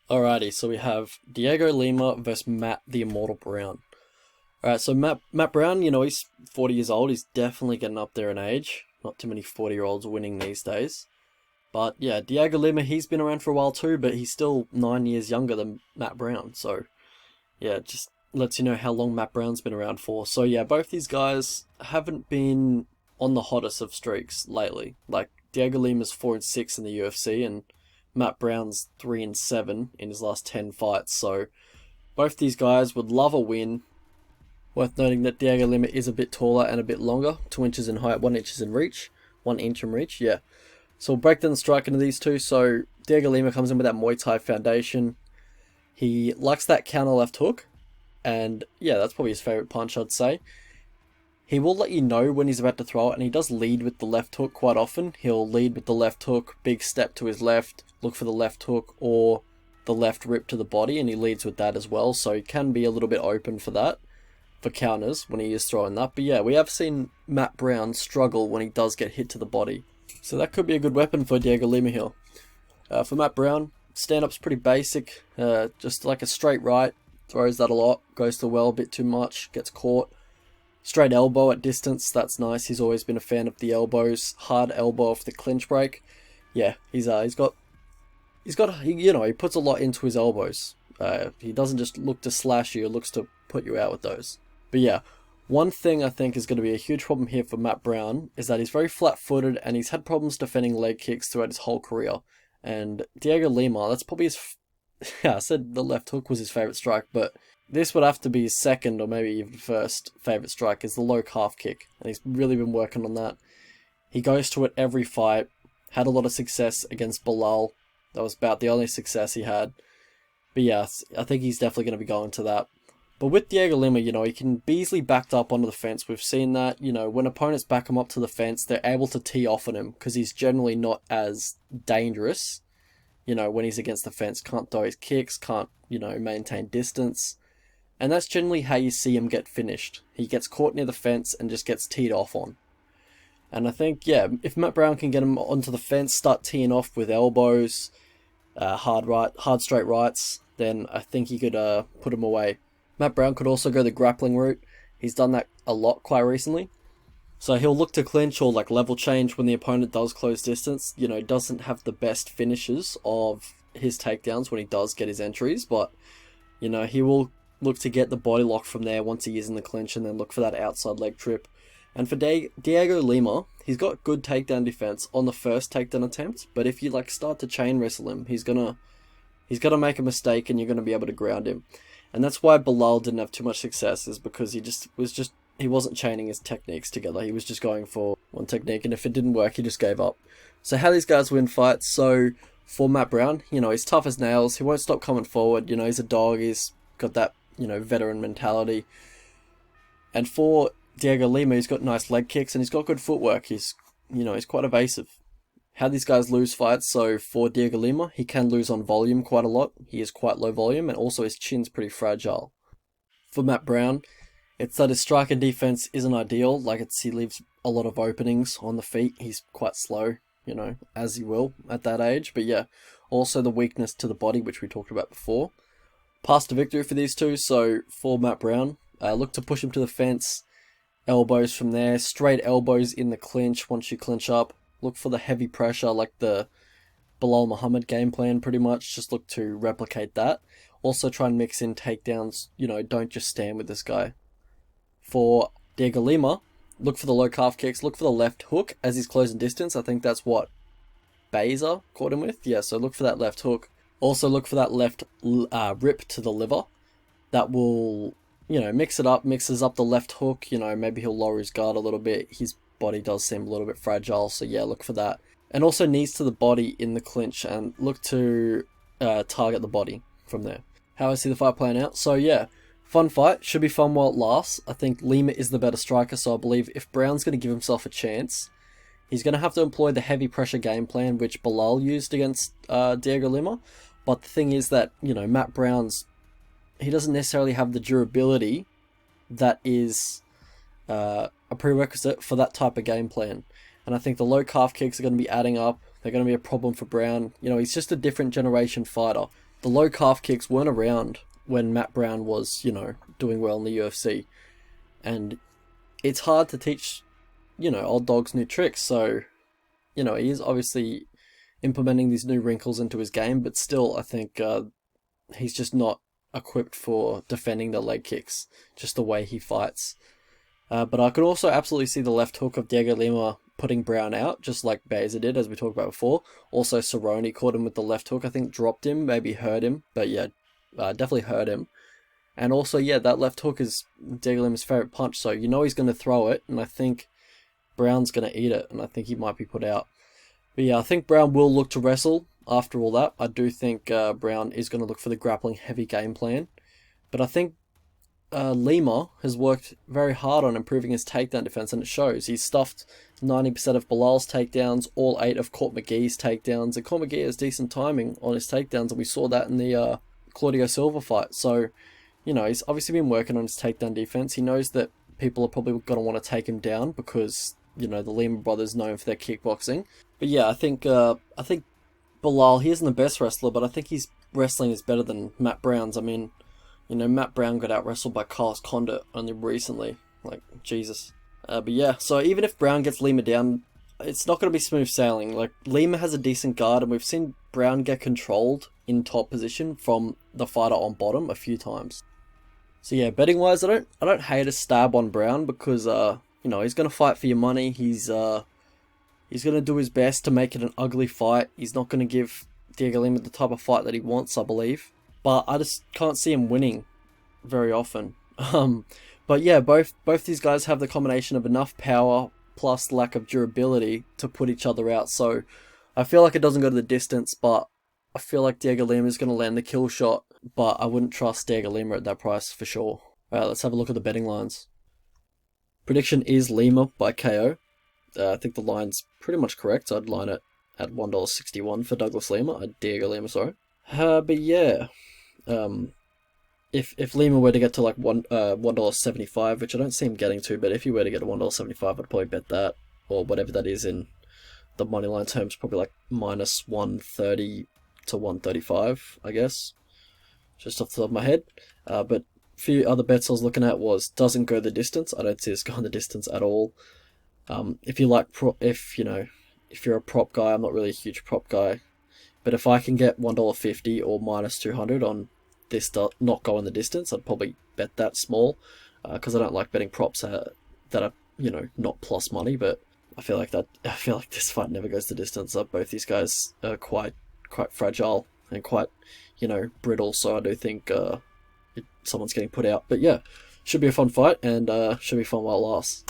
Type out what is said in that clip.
Alrighty, so we have Dhiego Lima versus Matt the Immortal Brown. Alright, so Matt Brown, he's 40 years old. He's definitely getting up there in age. Not too many 40-year-olds winning these days. But yeah, Dhiego Lima, he's been around for a while too, but he's still 9 years younger than Matt Brown. So yeah, it just lets you know how long Matt Brown's been around for. So yeah, both these guys haven't been on the hottest of streaks lately. Like Dhiego Lima's 4-6 in the UFC, and Matt Brown's 3-7 in his last 10 fights. So both these guys would love a win. Worth noting that Dhiego Lima is a bit taller and a bit longer, 2 inches in height, 1 inch in reach, 1 inch in reach. Yeah. So we'll break down the striking of these two. So Dhiego Lima comes in with that Muay Thai foundation. He likes that counter left hook, and yeah, that's probably his favorite punch, I'd say. He will let you know when he's about to throw it, and he does lead with the left hook quite often. He'll lead with the left hook, big step to his left, look for the left hook, or the left rip to the body, and he leads with that as well, so he can be a little bit open for that, for counters, when he is throwing that. But yeah, we have seen Matt Brown struggle when he does get hit to the body. So that could be a good weapon for Dhiego Lima here. For Matt Brown, stand-up's pretty basic, just like a straight right, throws that a lot, goes to well a bit too much, gets caught. Straight elbow at distance, that's nice. He's always been a fan of the elbows. Hard elbow off the clinch break. Yeah, he puts a lot into his elbows. He doesn't just look to slash you, he looks to put you out with those. But yeah, one thing I think is going to be a huge problem here for Matt Brown is that he's very flat-footed and he's had problems defending leg kicks throughout his whole career. And Dhiego Lima, that's probably his... yeah, I said the left hook was his favourite strike, but this would have to be his second or maybe even first favourite strike, is the low calf kick. And he's really been working on that. He goes to it every fight. Had a lot of success against Bilal. That was about the only success he had. But yeah, I think he's definitely going to be going to that. But with Dhiego Lima, he can be easily backed up onto the fence. We've seen that, when opponents back him up to the fence, they're able to tee off on him because he's generally not as dangerous, when he's against the fence. Can't throw his kicks, can't, maintain distance. And that's generally how you see him get finished. He gets caught near the fence and just gets teed off on. And I think, yeah, if Matt Brown can get him onto the fence, start teeing off with elbows, hard straight rights, then I think he could put him away. Matt Brown could also go the grappling route. He's done that a lot quite recently. So he'll look to clinch or level change when the opponent does close distance. Doesn't have the best finishes of his takedowns when he does get his entries, but, he will look to get the body lock from there once he is in the clinch and then look for that outside leg trip. And for Dhiego Lima, he's got good takedown defense on the first takedown attempt, but if you start to chain wrestle him, he's gonna make a mistake and you're gonna be able to ground him. And that's why Bilal didn't have too much success, is because he wasn't chaining his techniques together. He was just going for one technique, and if it didn't work, he just gave up. So how these guys win fights? So for Matt Brown, he's tough as nails. He won't stop coming forward. He's a dog. He's got that, veteran mentality. And for Dhiego Lima, he's got nice leg kicks and he's got good footwork. He's quite evasive. How these guys lose fights? So for Dhiego Lima, he can lose on volume quite a lot. He is quite low volume, and also his chin's pretty fragile. For Matt Brown, it's that his striker defense isn't ideal. He leaves a lot of openings on the feet. He's quite slow, as he will at that age. But yeah, also the weakness to the body, which we talked about before. Path to victory for these two. So for Matt Brown, look to push him to the fence. Elbows from there. Straight elbows in the clinch once you clinch up. Look for the heavy pressure, like the Bilal Muhammad game plan, pretty much. Just look to replicate that. Also try and mix in takedowns. Don't just stand with this guy. For Dhiego Lima, look for the low calf kicks. Look for the left hook as he's closing distance. I think that's what Beza caught him with. Yeah, so look for that left hook. Also look for that left rip to the liver. That will, mixes up the left hook. Maybe he'll lower his guard a little bit. His body does seem a little bit fragile, so yeah, look for that. And also knees to the body in the clinch, and look to target the body from there. How I see the fight playing out? So yeah, fun fight. Should be fun while it lasts. I think Lima is the better striker, so I believe if Brown's going to give himself a chance, he's going to have to employ the heavy pressure game plan, which Bilal used against Dhiego Lima. But the thing is that, Matt Brown's, he doesn't necessarily have the durability that is a prerequisite for that type of game plan. And I think the low calf kicks are going to be adding up. They're going to be a problem for Brown. He's just a different generation fighter. the low calf kicks weren't around when Matt Brown was, doing well in the UFC. And it's hard to teach, old dogs new tricks. So, he is obviously implementing these new wrinkles into his game, but still, I think he's just not equipped for defending the leg kicks, just the way he fights. But I could also absolutely see the left hook of Dhiego Lima putting Brown out, just like Beza did, as we talked about before. Also, Cerrone caught him with the left hook. I think dropped him, maybe hurt him, but yeah, definitely hurt him. And also, yeah, that left hook is Dhiego Lima's favourite punch, so he's going to throw it, and I think Brown's going to eat it, and I think he might be put out. But yeah, I think Brown will look to wrestle after all that. I do think Brown is going to look for the grappling heavy game plan. But I think Lima has worked very hard on improving his takedown defense, and it shows. He's stuffed 90% of Bilal's takedowns, all 8 of Court McGee's takedowns, and Court McGee has decent timing on his takedowns, and we saw that in the Claudio Silva fight. So, he's obviously been working on his takedown defense. He knows that people are probably going to want to take him down because, the Lima brothers known for their kickboxing. But yeah, I think Bilal, he isn't the best wrestler, but I think his wrestling is better than Matt Brown's. I mean, Matt Brown got out-wrestled by Carlos Condit only recently. Like, Jesus. But yeah, so even if Brown gets Lima down, it's not going to be smooth sailing. Like, Lima has a decent guard, and we've seen Brown get controlled in top position from the fighter on bottom a few times. So yeah, betting-wise, I don't hate a stab on Brown because, he's going to fight for your money. He's going to do his best to make it an ugly fight. He's not going to give Dhiego Lima the type of fight that he wants, I believe. But I just can't see him winning very often. But yeah, both these guys have the combination of enough power plus lack of durability to put each other out. So I feel like it doesn't go to the distance, but I feel like Dhiego Lima is going to land the kill shot. But I wouldn't trust Dhiego Lima at that price for sure. Alright, let's have a look at the betting lines. Prediction is Lima by KO. I think the line's pretty much correct. I'd line it at $1.61 for Douglas Lima. Dhiego Lima, sorry. But yeah, if Lima were to get to like $1.75, which I don't see him getting to, but if he were to get to $1.75, I'd probably bet that, or whatever that is in the money line terms, probably like minus 130 to 135, I guess, just off the top of my head. But a few other bets I was looking at was doesn't go the distance. I don't see this going the distance at all. If you're a prop guy, I'm not really a huge prop guy, but if I can get $1.50 or minus 200 on this not going the distance, I'd probably bet that small, because I don't like betting props that are not plus money. But I feel like this fight never goes the distance. Both these guys are quite fragile and quite brittle, so I do think someone's getting put out. But yeah, should be a fun fight, and should be fun while it lasts.